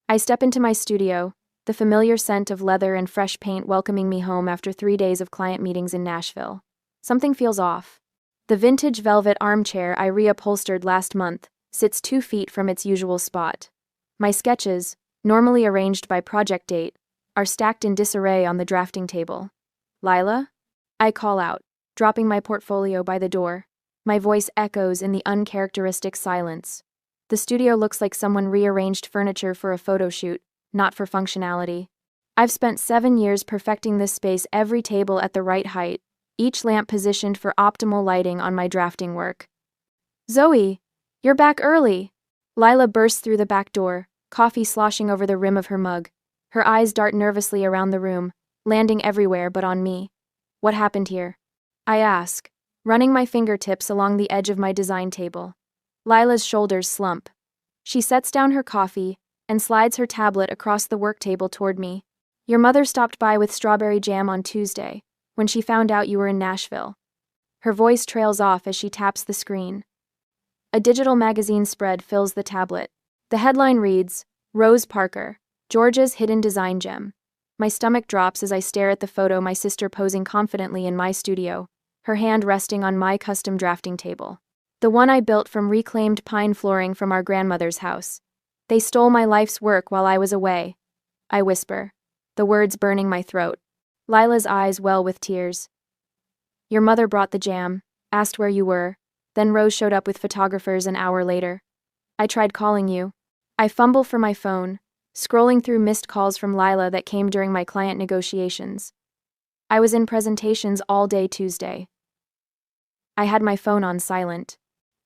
I step into my studio, the familiar scent of leather and fresh paint welcoming me home after 3 days of client meetings in Nashville. Something feels off. The vintage velvet armchair I reupholstered last month sits 2 feet from its usual spot. My sketches, normally arranged by project date, are stacked in disarray on the drafting table. Lila? I call out, dropping my portfolio by the door. My voice echoes in the uncharacteristic silence. The studio looks like someone rearranged furniture for a photo shoot, not for functionality. I've spent 7 years perfecting this space, every table at the right height, each lamp positioned for optimal lighting on my drafting work. Zoe, you're back early. Lila bursts through the back door, coffee sloshing over the rim of her mug. Her eyes dart nervously around the room, landing everywhere but on me. What happened here? I ask, running my fingertips along the edge of my design table. Lila's shoulders slump. She sets down her coffee and slides her tablet across the work table toward me. Your mother stopped by with strawberry jam on Tuesday, when she found out you were in Nashville. Her voice trails off as she taps the screen. A digital magazine spread fills the tablet. The headline reads, Rose Parker, Georgia's hidden design gem. My stomach drops as I stare at the photo, my sister posing confidently in my studio, her hand resting on my custom drafting table. The one I built from reclaimed pine flooring from our grandmother's house. They stole my life's work while I was away. I whisper, the words burning my throat. Lila's eyes well with tears. Your mother brought the jam, asked where you were, then Rose showed up with photographers an hour later. I tried calling you. I fumble for my phone, scrolling through missed calls from Lila that came during my client negotiations. I was in presentations all day Tuesday. I had my phone on silent.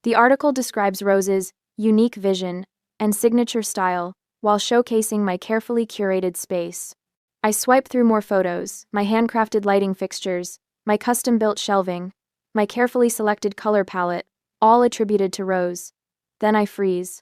The article describes Rose's unique vision and signature style while showcasing my carefully curated space. I swipe through more photos, my handcrafted lighting fixtures, my custom-built shelving, my carefully selected color palette, all attributed to Rose. Then I freeze.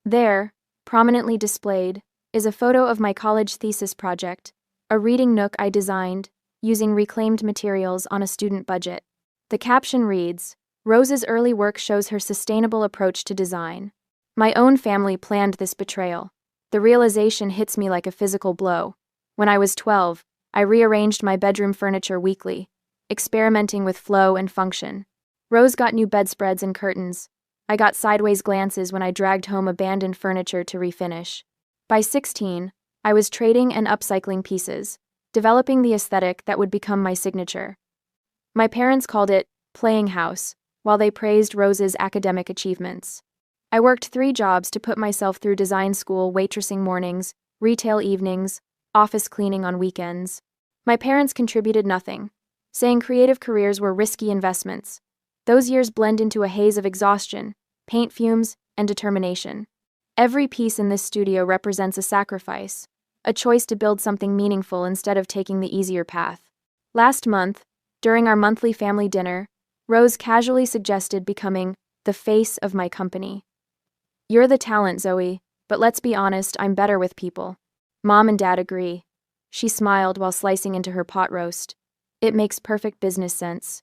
There, prominently displayed, is a photo of my college thesis project, a reading nook I designed, using reclaimed materials on a student budget. The caption reads, Rose's early work shows her sustainable approach to design. My own family planned this betrayal. The realization hits me like a physical blow. When I was 12, I rearranged my bedroom furniture weekly, experimenting with flow and function. Rose got new bedspreads and curtains. I got sideways glances when I dragged home abandoned furniture to refinish. By 16, I was trading and upcycling pieces, developing the aesthetic that would become my signature. My parents called it playing house, while they praised Rose's academic achievements. I worked 3 jobs to put myself through design school, waitressing mornings, retail evenings, office cleaning on weekends. My parents contributed nothing, saying creative careers were risky investments. Those years blend into a haze of exhaustion, paint fumes, and determination. Every piece in this studio represents a sacrifice, a choice to build something meaningful instead of taking the easier path. Last month, during our monthly family dinner, Rose casually suggested becoming the face of my company. You're the talent, Zoe, but let's be honest, I'm better with people. Mom and Dad agree. She smiled while slicing into her pot roast. It makes perfect business sense.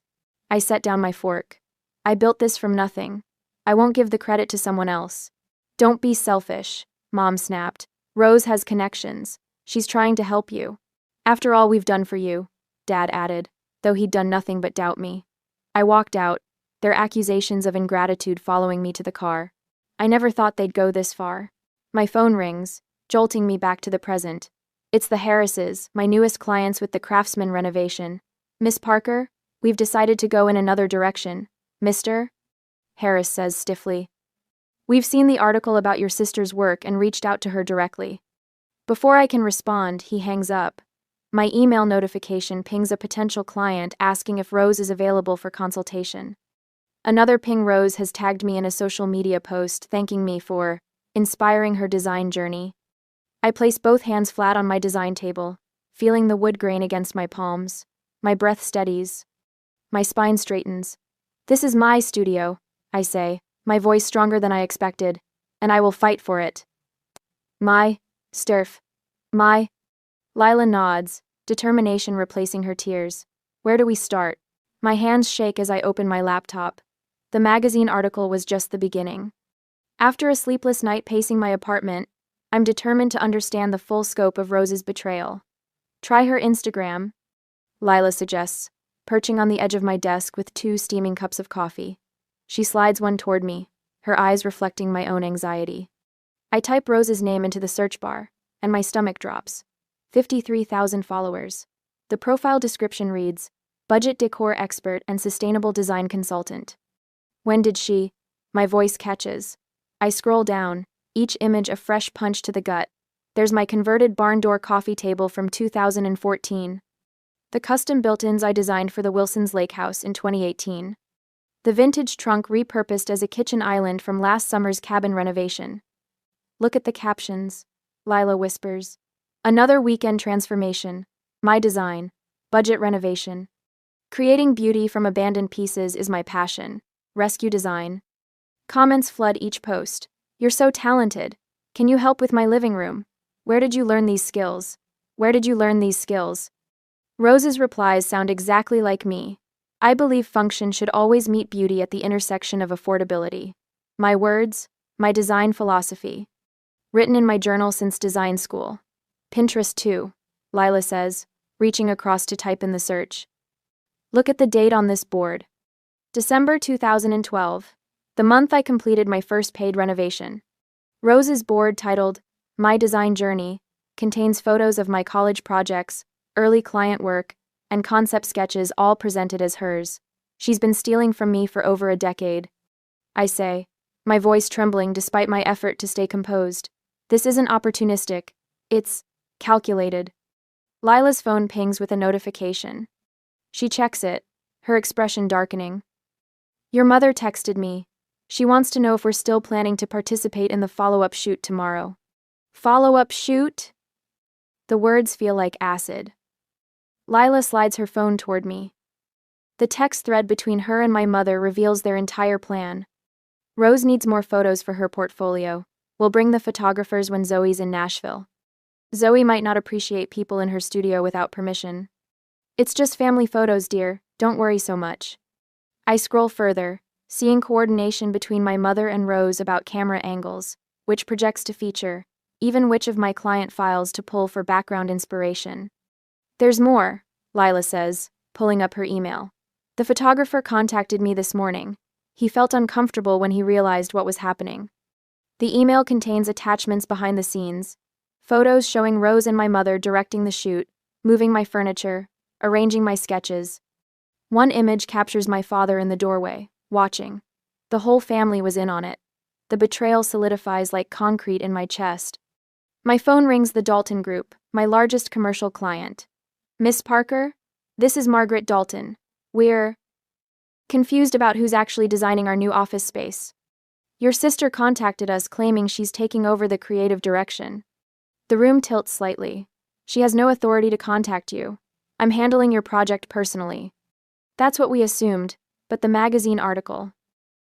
I set down my fork. I built this from nothing. I won't give the credit to someone else. Don't be selfish, Mom snapped. Rose has connections. She's trying to help you. After all we've done for you, Dad added, though he'd done nothing but doubt me. I walked out, their accusations of ingratitude following me to the car. I never thought they'd go this far. My phone rings, jolting me back to the present. It's the Harrises, my newest clients with the Craftsman renovation. Miss Parker, we've decided to go in another direction. Mr. Harris says stiffly. We've seen the article about your sister's work and reached out to her directly. Before I can respond, he hangs up. My email notification pings a potential client asking if Rose is available for consultation. Another ping. Rose has tagged me in a social media post thanking me for inspiring her design journey. I place both hands flat on my design table, feeling the wood grain against my palms. My breath steadies. My spine straightens. This is my studio, I say, my voice stronger than I expected, and I will fight for it. My Lila nods, determination replacing her tears. Where do we start? My hands shake as I open my laptop. The magazine article was just the beginning. After a sleepless night pacing my apartment, I'm determined to understand the full scope of Rose's betrayal. Try her Instagram, Lila suggests, perching on the edge of my desk with 2 steaming cups of coffee. She slides one toward me, her eyes reflecting my own anxiety. I type Rose's name into the search bar, and my stomach drops. 53,000 followers. The profile description reads, budget decor expert and sustainable design consultant. When did she? My voice catches. I scroll down, each image a fresh punch to the gut. There's my converted barn door coffee table from 2014. The custom built-ins I designed for the Wilson's Lake House in 2018. The vintage trunk repurposed as a kitchen island from last summer's cabin renovation. Look at the captions, Lila whispers. Another weekend transformation. My design. Budget renovation. Creating beauty from abandoned pieces is my passion. Rescue design. Comments flood each post. You're so talented. Can you help with my living room? Where did you learn these skills? Where did you learn these skills? Rose's replies sound exactly like me. I believe function should always meet beauty at the intersection of affordability. My words, my design philosophy. Written in my journal since design school. Pinterest too, Lila says, reaching across to type in the search. Look at the date on this board. December 2012, the month I completed my first paid renovation. Rose's board, titled My Design Journey, contains photos of my college projects, early client work, and concept sketches, all presented as hers. She's been stealing from me for over a decade. I say, my voice trembling despite my effort to stay composed. This isn't opportunistic. It's calculated. Lila's phone pings with a notification. She checks it, her expression darkening. Your mother texted me. She wants to know if we're still planning to participate in the follow-up shoot tomorrow. Follow-up shoot? The words feel like acid. Lila slides her phone toward me. The text thread between her and my mother reveals their entire plan. Rose needs more photos for her portfolio. We'll bring the photographers when Zoe's in Nashville. Zoe might not appreciate people in her studio without permission. It's just family photos, dear. Don't worry so much. I scroll further, seeing coordination between my mother and Rose about camera angles, which projects to feature, even which of my client files to pull for background inspiration. There's more, Lila says, pulling up her email. The photographer contacted me this morning. He felt uncomfortable when he realized what was happening. The email contains attachments behind the scenes, photos showing Rose and my mother directing the shoot, moving my furniture, arranging my sketches. One image captures my father in the doorway, watching. The whole family was in on it. The betrayal solidifies like concrete in my chest. My phone rings. The Dalton Group, my largest commercial client. Miss Parker? This is Margaret Dalton. We're confused about who's actually designing our new office space. Your sister contacted us claiming she's taking over the creative direction. The room tilts slightly. She has no authority to contact you. I'm handling your project personally. That's what we assumed, but the magazine article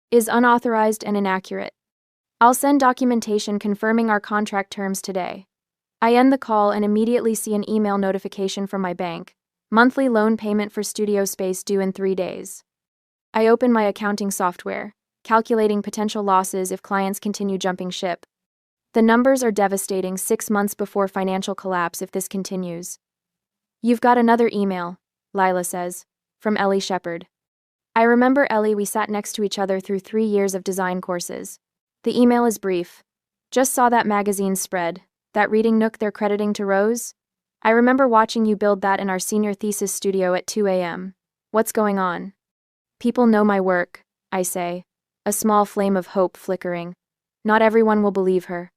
is unauthorized and inaccurate. I'll send documentation confirming our contract terms today. I end the call and immediately see an email notification from my bank. Monthly loan payment for studio space due in 3 days. I open my accounting software, calculating potential losses if clients continue jumping ship. The numbers are devastating. 6 months before financial collapse if this continues. You've got another email, Lila says, from Ellie Shepard. I remember Ellie. We sat next to each other through 3 years of design courses. The email is brief. Just saw that magazine spread, that reading nook they're crediting to Rose. I remember watching you build that in our senior thesis studio at 2 a.m. What's going on? People know my work, I say, a small flame of hope flickering. Not everyone will believe her.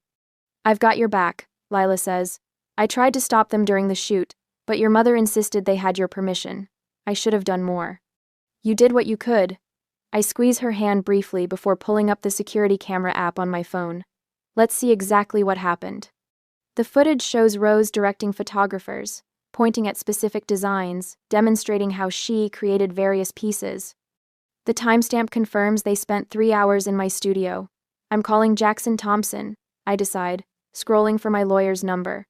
I've got your back, Lila says. I tried to stop them during the shoot, but your mother insisted they had your permission. I should have done more. You did what you could. I squeeze her hand briefly before pulling up the security camera app on my phone. Let's see exactly what happened. The footage shows Rose directing photographers, pointing at specific designs, demonstrating how she created various pieces. The timestamp confirms they spent 3 hours in my studio. I'm calling Jackson Thompson, I decide, scrolling for my lawyer's number.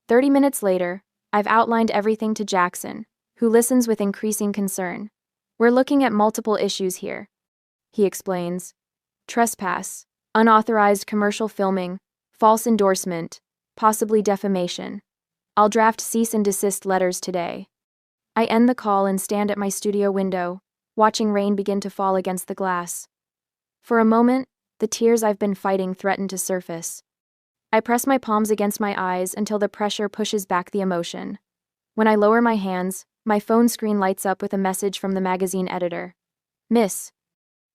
30 minutes later, I've outlined everything to Jackson, who listens with increasing concern. We're looking at multiple issues here, he explains. Trespass, unauthorized commercial filming, False endorsement. Possibly defamation. I'll draft cease and desist letters today. I end the call and stand at my studio window, watching rain begin to fall against the glass. For a moment, the tears I've been fighting threaten to surface. I press my palms against my eyes until the pressure pushes back the emotion. When I lower my hands, my phone screen lights up with a message from the magazine editor. Miss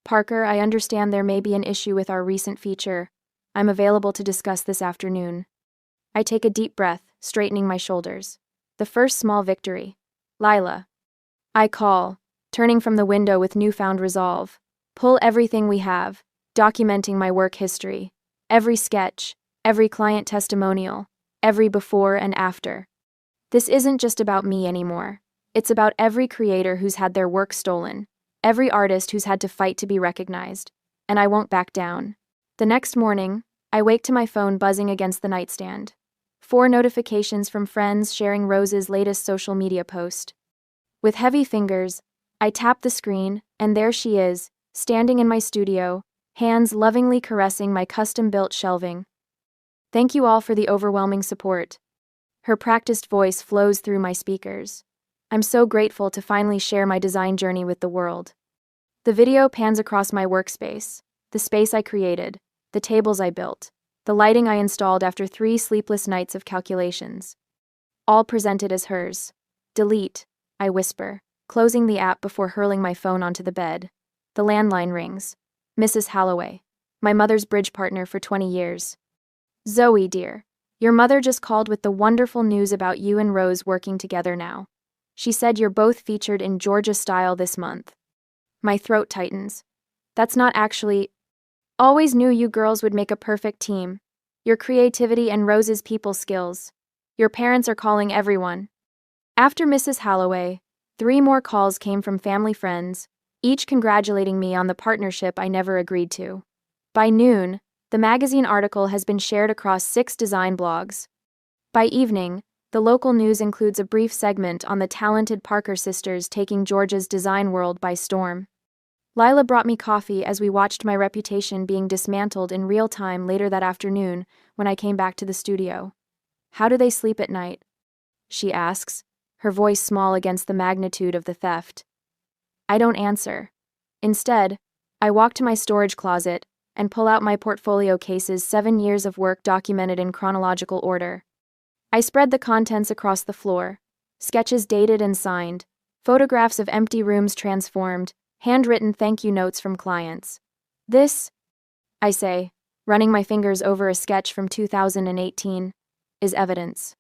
Parker, I understand there may be an issue with our recent feature. I'm available to discuss this afternoon. I take a deep breath, straightening my shoulders. The first small victory. Lila. I call, turning from the window with newfound resolve. Pull everything we have, documenting my work history. Every sketch, every client testimonial, every before and after. This isn't just about me anymore. It's about every creator who's had their work stolen, every artist who's had to fight to be recognized, and I won't back down. The next morning, I wake to my phone buzzing against the nightstand. 4 notifications from friends sharing Rose's latest social media post. With heavy fingers, I tap the screen, and there she is, standing in my studio, hands lovingly caressing my custom-built shelving. Thank you all for the overwhelming support. Her practiced voice flows through my speakers. I'm so grateful to finally share my design journey with the world. The video pans across my workspace, the space I created, the tables I built, the lighting I installed after 3 sleepless nights of calculations. All presented as hers. Delete, I whisper, closing the app before hurling my phone onto the bed. The landline rings. Mrs. Holloway, my mother's bridge partner for 20 years. Zoe, dear, your mother just called with the wonderful news about you and Rose working together now. She said you're both featured in Georgia Style this month. My throat tightens. That's not actually... Always knew you girls would make a perfect team. Your creativity and Rose's people skills. Your parents are calling everyone. After Mrs. Holloway, 3 more calls came from family friends, each congratulating me on the partnership I never agreed to. By noon, the magazine article has been shared across 6 design blogs. By evening, the local news includes a brief segment on the talented Parker sisters taking Georgia's design world by storm. Lila brought me coffee as we watched my reputation being dismantled in real time later that afternoon when I came back to the studio. How do they sleep at night? She asks, her voice small against the magnitude of the theft. I don't answer. Instead, I walk to my storage closet and pull out my portfolio case's 7 years of work documented in chronological order. I spread the contents across the floor, sketches dated and signed, photographs of empty rooms transformed, handwritten thank you notes from clients. This, I say, running my fingers over a sketch from 2018, is evidence.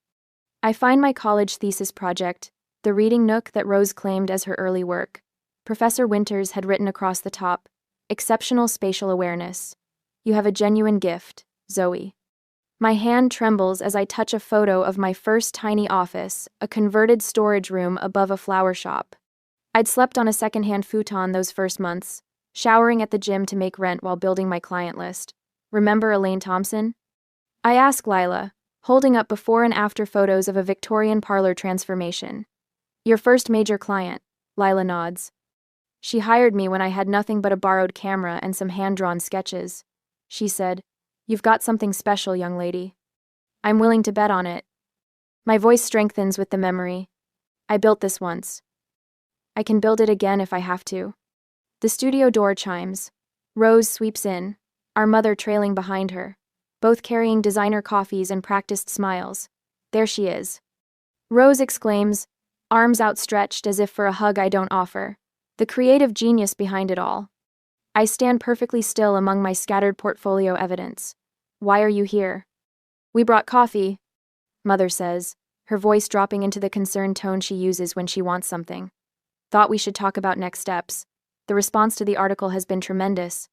I find my college thesis project, the reading nook that Rose claimed as her early work. Professor Winters had written across the top, exceptional spatial awareness. You have a genuine gift, Zoe. My hand trembles as I touch a photo of my first tiny office, a converted storage room above a flower shop. I'd slept on a secondhand futon those first months, showering at the gym to make rent while building my client list. Remember Elaine Thompson? I ask Lila, holding up before and after photos of a Victorian parlor transformation. Your first major client, Lila nods. She hired me when I had nothing but a borrowed camera and some hand-drawn sketches. She said, "You've got something special, young lady. I'm willing to bet on it." My voice strengthens with the memory. I built this once. I can build it again if I have to. The studio door chimes. Rose sweeps in, our mother trailing behind her, both carrying designer coffees and practiced smiles. There she is. Rose exclaims, arms outstretched as if for a hug I don't offer, the creative genius behind it all. I stand perfectly still among my scattered portfolio evidence. Why are you here? We brought coffee, Mother says, her voice dropping into the concerned tone she uses when she wants something. Thought we should talk about next steps. The response to the article has been tremendous.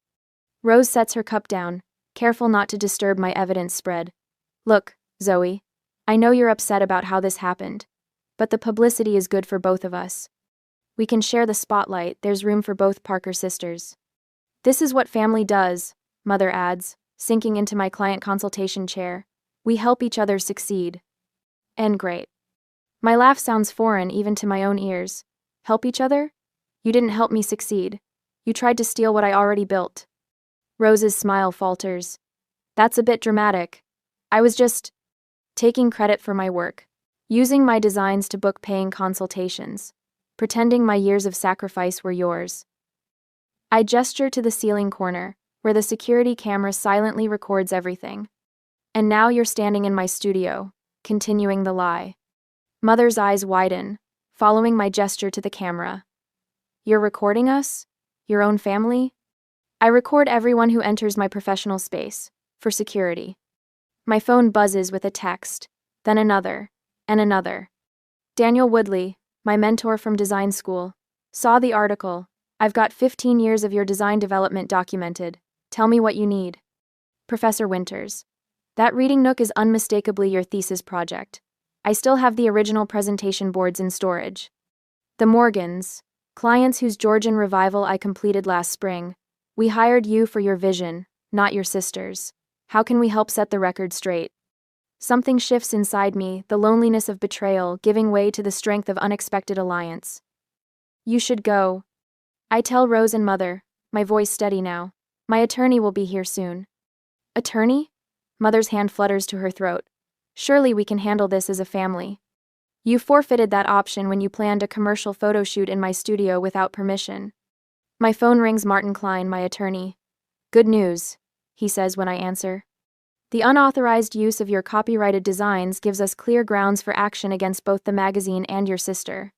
Rose sets her cup down, careful not to disturb my evidence spread. Look, Zoe, I know you're upset about how this happened, but the publicity is good for both of us. We can share the spotlight, there's room for both Parker sisters. This is what family does, Mother adds, sinking into my client consultation chair. We help each other succeed. And great. My laugh sounds foreign even to my own ears. Help each other? You didn't help me succeed. You tried to steal what I already built. Rose's smile falters. That's a bit dramatic. I was just taking credit for my work, using my designs to book paying consultations, pretending my years of sacrifice were yours. I gesture to the ceiling corner, where the security camera silently records everything. And now you're standing in my studio, continuing the lie. Mother's eyes widen, following my gesture to the camera. You're recording us? Your own family? I record everyone who enters my professional space, for security. My phone buzzes with a text, then another, and another. Daniel Woodley, my mentor from design school, saw the article. I've got 15 years of your design development documented. Tell me what you need. Professor Winters. That reading nook is unmistakably your thesis project. I still have the original presentation boards in storage. The Morgans, clients whose Georgian revival I completed last spring. We hired you for your vision, not your sisters. How can we help set the record straight? Something shifts inside me, the loneliness of betrayal giving way to the strength of unexpected alliance. You should go. I tell Rose and Mother, my voice steady now. My attorney will be here soon. Attorney? Mother's hand flutters to her throat. Surely we can handle this as a family. You forfeited that option when you planned a commercial photo shoot in my studio without permission. My phone rings. Martin Klein, my attorney. Good news, he says when I answer. The unauthorized use of your copyrighted designs gives us clear grounds for action against both the magazine and your sister.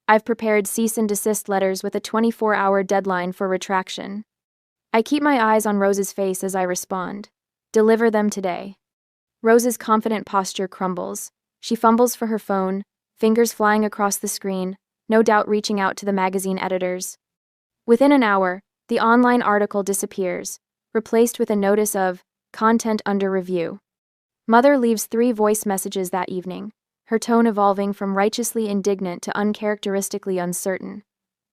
I've prepared cease and desist letters with a 24-hour deadline for retraction. I keep my eyes on Rose's face as I respond. Deliver them today. Rose's confident posture crumbles. She fumbles for her phone, fingers flying across the screen, no doubt reaching out to the magazine editors. Within an hour, the online article disappears, replaced with a notice of content under review. Mother leaves 3 voice messages that evening, her tone evolving from righteously indignant to uncharacteristically uncertain.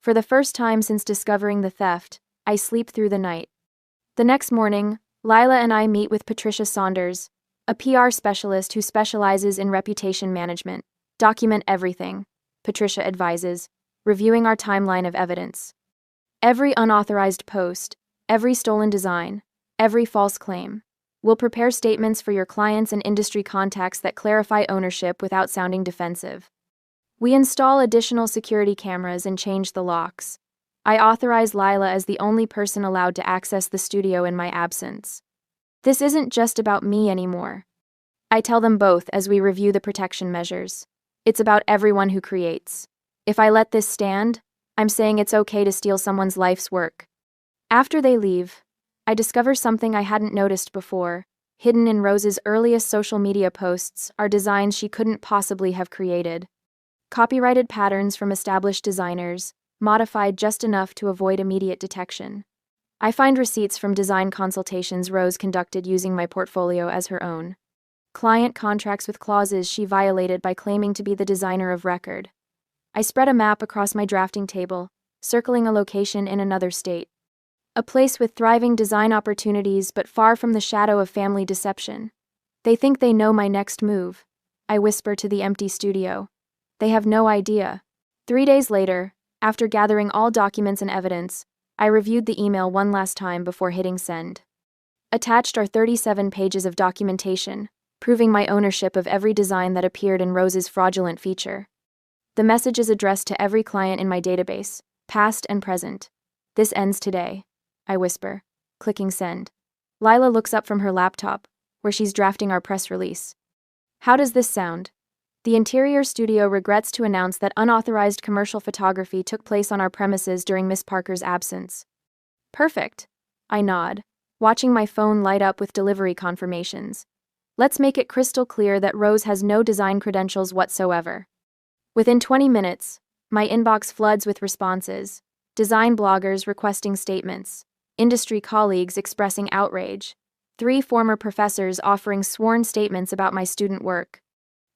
For the first time since discovering the theft, I sleep through the night. The next morning, Lila and I meet with Patricia Saunders, a PR specialist who specializes in reputation management. Document everything, Patricia advises, reviewing our timeline of evidence. Every unauthorized post, every stolen design, every false claim. We'll prepare statements for your clients and industry contacts that clarify ownership without sounding defensive. We install additional security cameras and change the locks. I authorize Lila as the only person allowed to access the studio in my absence. This isn't just about me anymore. I tell them both as we review the protection measures. It's about everyone who creates. If I let this stand, I'm saying it's okay to steal someone's life's work. After they leave, I discover something I hadn't noticed before. Hidden in Rose's earliest social media posts are designs she couldn't possibly have created. Copyrighted patterns from established designers, modified just enough to avoid immediate detection. I find receipts from design consultations Rose conducted using my portfolio as her own. Client contracts with clauses she violated by claiming to be the designer of record. I spread a map across my drafting table, circling a location in another state. A place with thriving design opportunities but far from the shadow of family deception. They think they know my next move. I whisper to the empty studio. They have no idea. 3 days later, after gathering all documents and evidence, I reviewed the email one last time before hitting send. Attached are 37 pages of documentation, proving my ownership of every design that appeared in Rose's fraudulent feature. The message is addressed to every client in my database, past and present. This ends today, I whisper, clicking send. Lila looks up from her laptop, where she's drafting our press release. How does this sound? The interior studio regrets to announce that unauthorized commercial photography took place on our premises during Miss Parker's absence. Perfect. I nod, watching my phone light up with delivery confirmations. Let's make it crystal clear that Rose has no design credentials whatsoever. Within 20 minutes, my inbox floods with responses. Design bloggers requesting statements, industry colleagues expressing outrage, 3 former professors offering sworn statements about my student work.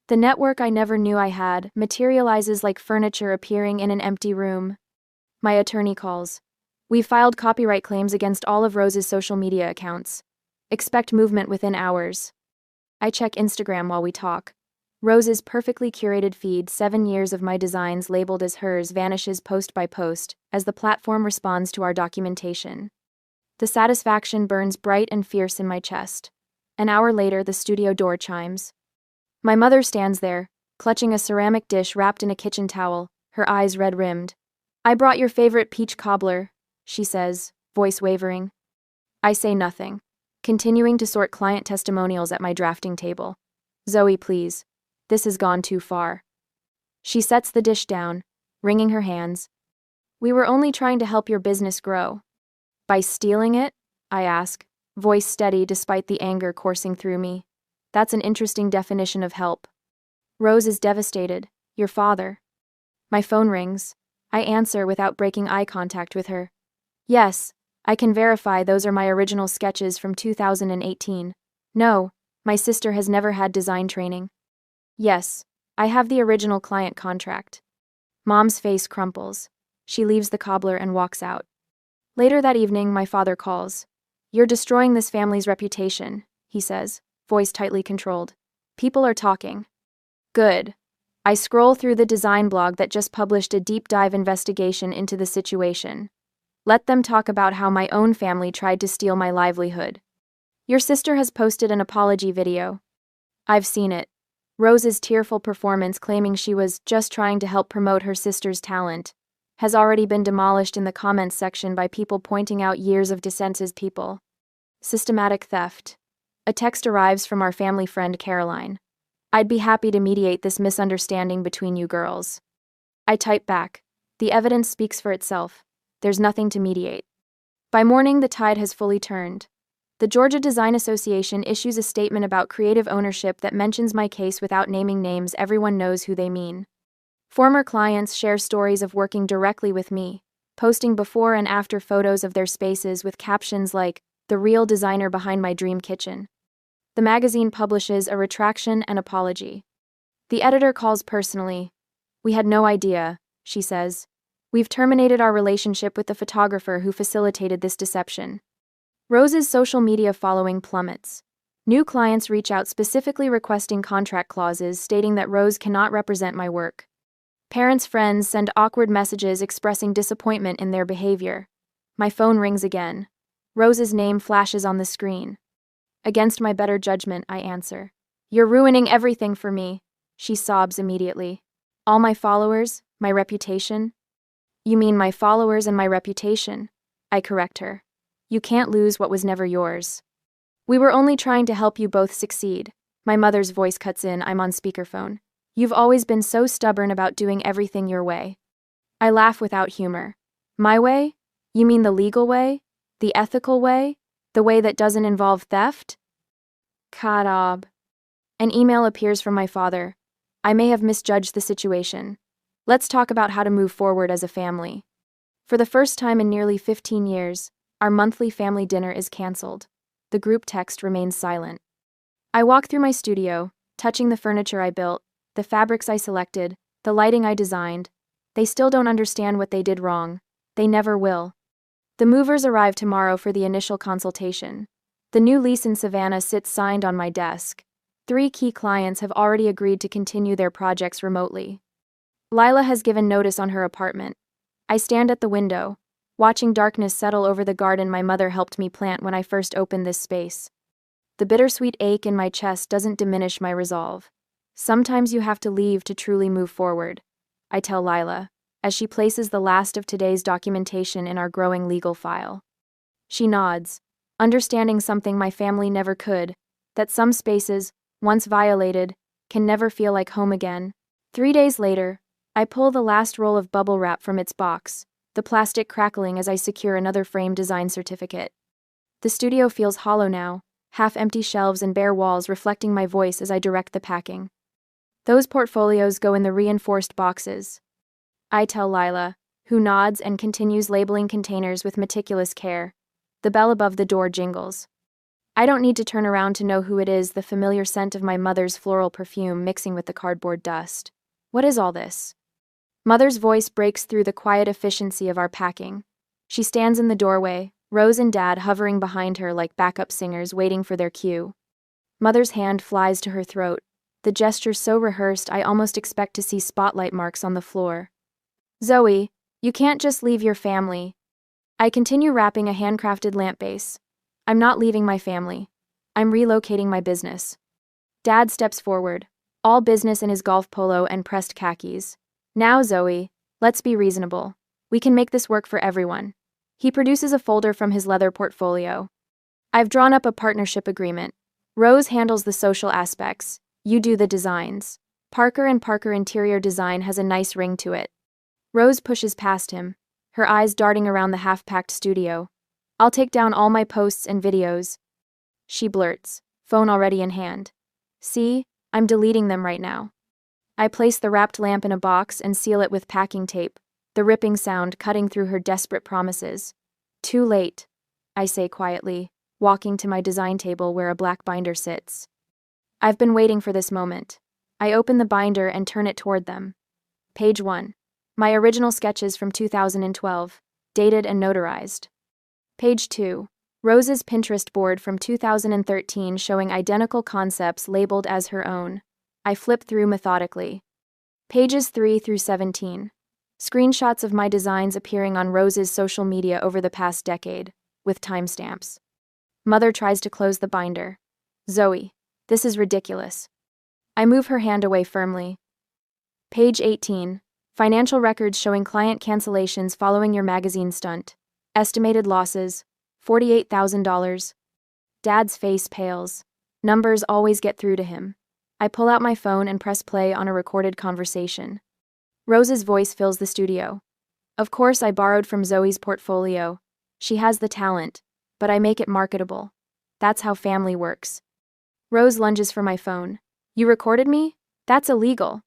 The network I never knew I had materializes like furniture appearing in an empty room. My attorney calls. We've filed copyright claims against all of Rose's social media accounts. Expect movement within hours. I check Instagram while we talk. Rose's perfectly curated feed, 7 years of my designs labeled as hers, vanishes post by post as the platform responds to our documentation. The satisfaction burns bright and fierce in my chest. An hour later, the studio door chimes. My mother stands there, clutching a ceramic dish wrapped in a kitchen towel, her eyes red-rimmed. I brought your favorite peach cobbler, she says, voice wavering. I say nothing, continuing to sort client testimonials at my drafting table. Zoe, please. This has gone too far. She sets the dish down, wringing her hands. We were only trying to help your business grow. By stealing it? I ask, voice steady despite the anger coursing through me. That's an interesting definition of help. Rose is devastated. Your father. My phone rings. I answer without breaking eye contact with her. Yes, I can verify those are my original sketches from 2018. No, my sister has never had design training. Yes, I have the original client contract. Mom's face crumples. She leaves the cobbler and walks out. Later that evening, my father calls. You're destroying this family's reputation, he says, voice tightly controlled. People are talking. Good. I scroll through the design blog that just published a deep dive investigation into the situation. Let them talk about how my own family tried to steal my livelihood. Your sister has posted an apology video. I've seen it. Rose's tearful performance claiming she was just trying to help promote her sister's talent has already been demolished in the comments section by people pointing out years of dissented people. Systematic theft. A text arrives from our family friend Caroline. I'd be happy to mediate this misunderstanding between you girls. I type back. The evidence speaks for itself. There's nothing to mediate. By morning, the tide has fully turned. The Georgia Design Association issues a statement about creative ownership that mentions my case without naming names. Everyone knows who they mean. Former clients share stories of working directly with me, posting before and after photos of their spaces with captions like, "The real designer behind my dream kitchen." The magazine publishes a retraction and apology. The editor calls personally. We had no idea, she says. We've terminated our relationship with the photographer who facilitated this deception. Rose's social media following plummets. New clients reach out specifically requesting contract clauses stating that Rose cannot represent my work. Parents' friends send awkward messages expressing disappointment in their behavior. My phone rings again. Rose's name flashes on the screen. Against my better judgment, I answer. You're ruining everything for me, she sobs immediately. All my followers, my reputation? You mean my followers and my reputation? I correct her. You can't lose what was never yours. We were only trying to help you both succeed. My mother's voice cuts in. I'm on speakerphone. You've always been so stubborn about doing everything your way. I laugh without humor. My way? You mean the legal way? The ethical way? The way that doesn't involve theft? Kadab. An email appears from my father. I may have misjudged the situation. Let's talk about how to move forward as a family. For the first time in nearly 15 years, our monthly family dinner is canceled. The group text remains silent. I walk through my studio, touching the furniture I built, the fabrics I selected, the lighting I designed. They still don't understand what they did wrong. They never will. The movers arrive tomorrow for the initial consultation. The new lease in Savannah sits signed on my desk. 3 key clients have already agreed to continue their projects remotely. Lila has given notice on her apartment. I stand at the window, watching darkness settle over the garden my mother helped me plant when I first opened this space. The bittersweet ache in my chest doesn't diminish my resolve. Sometimes you have to leave to truly move forward, I tell Lila, as she places the last of today's documentation in our growing legal file. She nods, understanding something my family never could, that some spaces, once violated, can never feel like home again. 3 days later, I pull the last roll of bubble wrap from its box, the plastic crackling as I secure another frame design certificate. The studio feels hollow now, half-empty shelves and bare walls reflecting my voice as I direct the packing. Those portfolios go in the reinforced boxes. I tell Lila, who nods and continues labeling containers with meticulous care. The bell above the door jingles. I don't need to turn around to know who it is, the familiar scent of my mother's floral perfume mixing with the cardboard dust. What is all this? Mother's voice breaks through the quiet efficiency of our packing. She stands in the doorway, Rose and Dad hovering behind her like backup singers waiting for their cue. Mother's hand flies to her throat, the gesture so rehearsed I almost expect to see spotlight marks on the floor. Zoe, you can't just leave your family. I continue wrapping a handcrafted lamp base. I'm not leaving my family. I'm relocating my business. Dad steps forward, all business in his golf polo and pressed khakis. Now, Zoe, let's be reasonable. We can make this work for everyone. He produces a folder from his leather portfolio. I've drawn up a partnership agreement. Rose handles the social aspects. You do the designs. Parker and Parker Interior Design has a nice ring to it. Rose pushes past him, her eyes darting around the half-packed studio. I'll take down all my posts and videos. She blurts, phone already in hand. See, I'm deleting them right now. I place the wrapped lamp in a box and seal it with packing tape, the ripping sound cutting through her desperate promises. Too late, I say quietly, walking to my design table where a black binder sits. I've been waiting for this moment. I open the binder and turn it toward them. Page 1. My original sketches from 2012, dated and notarized. Page 2. Rose's Pinterest board from 2013 showing identical concepts labeled as her own. I flip through methodically. Pages 3 through 17. Screenshots of my designs appearing on Rose's social media over the past decade, with timestamps. Mother tries to close the binder. Zoe, this is ridiculous. I move her hand away firmly. Page 18. Financial records showing client cancellations following your magazine stunt. Estimated losses, $48,000. Dad's face pales. Numbers always get through to him. I pull out my phone and press play on a recorded conversation. Rose's voice fills the studio. Of course, I borrowed from Zoe's portfolio. She has the talent, but I make it marketable. That's how family works. Rose lunges for my phone. You recorded me? That's illegal.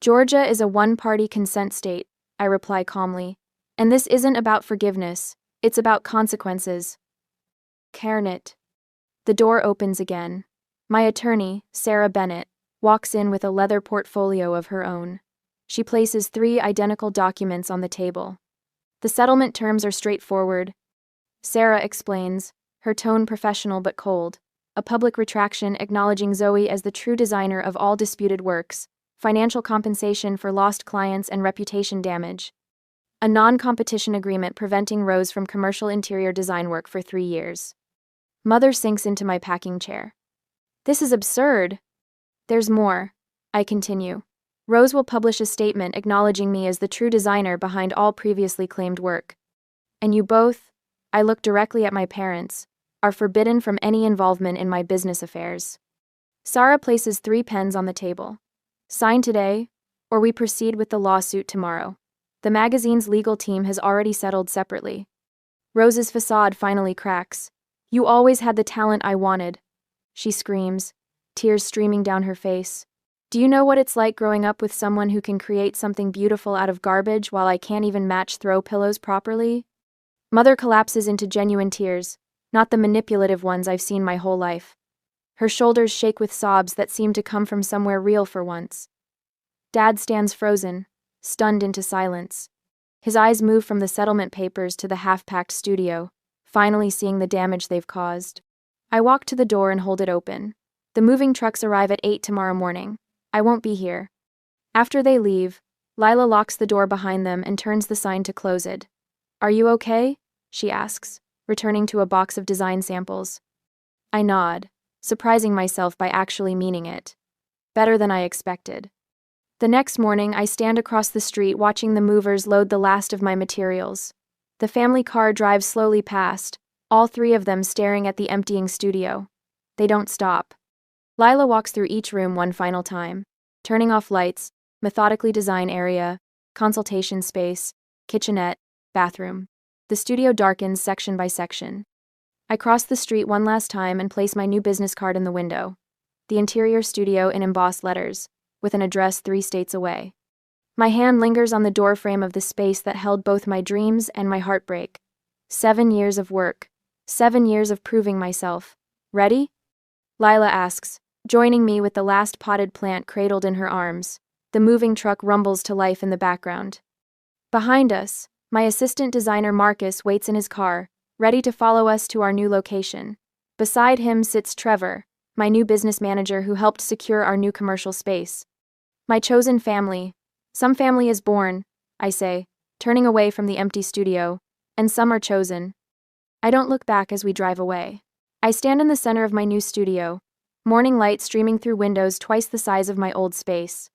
Georgia is a one-party consent state, I reply calmly. And this isn't about forgiveness. It's about consequences. Carnit. The door opens again. My attorney, Sarah Bennett, walks in with a leather portfolio of her own. She places 3 identical documents on the table. The settlement terms are straightforward. Sarah explains, her tone professional but cold. A public retraction acknowledging Zoe as the true designer of all disputed works, financial compensation for lost clients and reputation damage. A non-competition agreement preventing Rose from commercial interior design work for 3 years. Mother sinks into my packing chair. This is absurd. There's more, I continue. Rose will publish a statement acknowledging me as the true designer behind all previously claimed work. And you both, I look directly at my parents, are forbidden from any involvement in my business affairs. Sarah places 3 pens on the table. Sign today, or we proceed with the lawsuit tomorrow. The magazine's legal team has already settled separately. Rose's facade finally cracks. You always had the talent I wanted, she screams, tears streaming down her face. Do you know what it's like growing up with someone who can create something beautiful out of garbage while I can't even match throw pillows properly? Mother collapses into genuine tears, not the manipulative ones I've seen my whole life. Her shoulders shake with sobs that seem to come from somewhere real for once. Dad stands frozen, stunned into silence. His eyes move from the settlement papers to the half-packed studio, finally seeing the damage they've caused. I walk to the door and hold it open. The moving trucks arrive at 8 tomorrow morning. I won't be here. After they leave, Lila locks the door behind them and turns the sign to close it. Are you okay? She asks, returning to a box of design samples. I nod, surprising myself by actually meaning it. Better than I expected. The next morning, I stand across the street watching the movers load the last of my materials. The family car drives slowly past, all 3 of them staring at the emptying studio. They don't stop. Lila walks through each room one final time, turning off lights, methodically design area, consultation space, kitchenette, bathroom. The studio darkens section by section. I cross the street one last time and place my new business card in the window. The interior studio in embossed letters, with an address 3 states away. My hand lingers on the doorframe of the space that held both my dreams and my heartbreak. 7 years of work. 7 years of proving myself. Ready? Lila asks, joining me with the last potted plant cradled in her arms. The moving truck rumbles to life in the background. Behind us, my assistant designer Marcus waits in his car, ready to follow us to our new location. Beside him sits Trevor, my new business manager who helped secure our new commercial space. My chosen family. Some family is born, I say, turning away from the empty studio, and some are chosen. I don't look back as we drive away. I stand in the center of my new studio, morning light streaming through windows twice the size of my old space.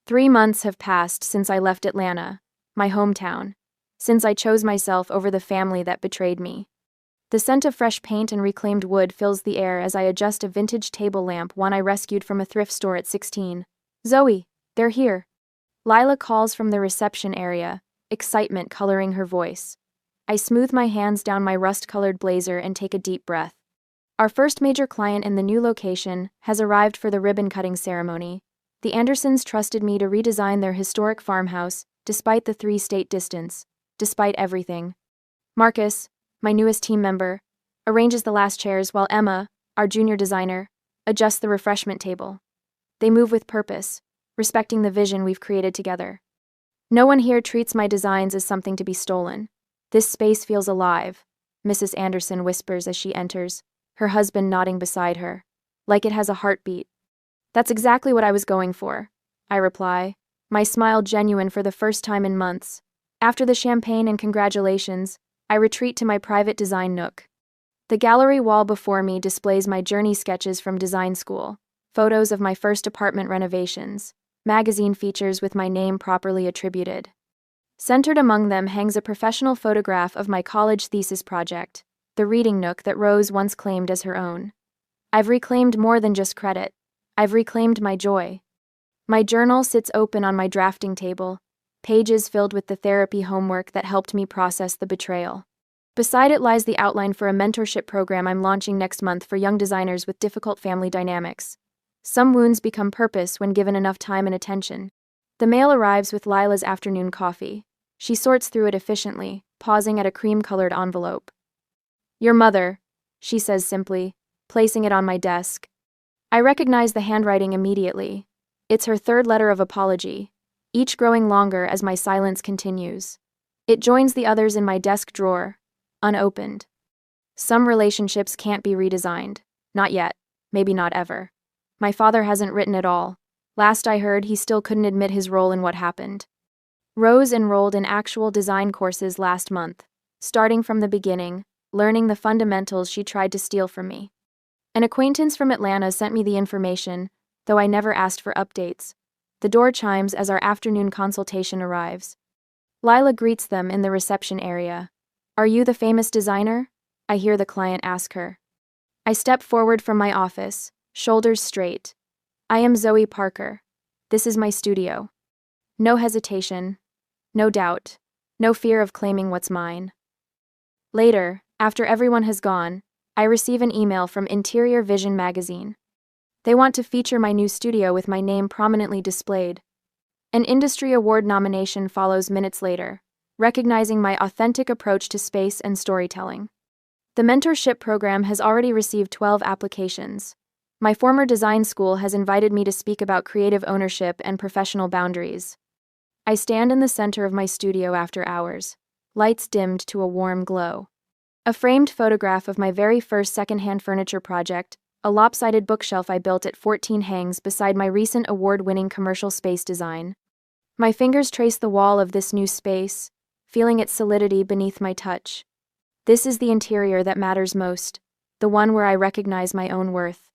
3 months have passed since I left Atlanta, my hometown, since I chose myself over the family that betrayed me. The scent of fresh paint and reclaimed wood fills the air as I adjust a vintage table lamp, one I rescued from a thrift store at 16. Zoe, they're here. Lila calls from the reception area, excitement coloring her voice. I smooth my hands down my rust-colored blazer and take a deep breath. Our first major client in the new location has arrived for the ribbon-cutting ceremony. The Andersons trusted me to redesign their historic farmhouse, despite the 3-state distance, despite everything. Marcus, my newest team member, arranges the last chairs while Emma, our junior designer, adjusts the refreshment table. They move with purpose, respecting the vision we've created together. No one here treats my designs as something to be stolen. This space feels alive, Mrs. Anderson whispers as she enters, her husband nodding beside her, like it has a heartbeat. That's exactly what I was going for, I reply, my smile genuine for the first time in months. After the champagne and congratulations, I retreat to my private design nook. The gallery wall before me displays my journey sketches from design school, photos of my first apartment renovations, magazine features with my name properly attributed. Centered among them hangs a professional photograph of my college thesis project, the reading nook that Rose once claimed as her own. I've reclaimed more than just credit. I've reclaimed my joy. My journal sits open on my drafting table, pages filled with the therapy homework that helped me process the betrayal. Beside it lies the outline for a mentorship program I'm launching next month for young designers with difficult family dynamics. Some wounds become purpose when given enough time and attention. The mail arrives with Lila's afternoon coffee. She sorts through it efficiently, pausing at a cream-colored envelope. Your mother, she says simply, placing it on my desk. I recognize the handwriting immediately. It's her third letter of apology, each growing longer as my silence continues. It joins the others in my desk drawer, unopened. Some relationships can't be redesigned. Not yet. Maybe not ever. My father hasn't written it all. Last I heard, he still couldn't admit his role in what happened. Rose enrolled in actual design courses last month, starting from the beginning, learning the fundamentals she tried to steal from me. An acquaintance from Atlanta sent me the information, though I never asked for updates. The door chimes as our afternoon consultation arrives. Lila greets them in the reception area. Are you the famous designer? I hear the client ask her. I step forward from my office, shoulders straight. I am Zoe Parker. This is my studio. No hesitation, no doubt, no fear of claiming what's mine. Later, after everyone has gone, I receive an email from Interior Vision magazine. They want to feature my new studio with my name prominently displayed. An industry award nomination follows minutes later, recognizing my authentic approach to space and storytelling. The mentorship program has already received 12 applications. My former design school has invited me to speak about creative ownership and professional boundaries. I stand in the center of my studio after hours, lights dimmed to a warm glow. A framed photograph of my very first secondhand furniture project, a lopsided bookshelf I built at 14 hangs beside my recent award-winning commercial space design. My fingers trace the wall of this new space, feeling its solidity beneath my touch. This is the interior that matters most, the one where I recognize my own worth.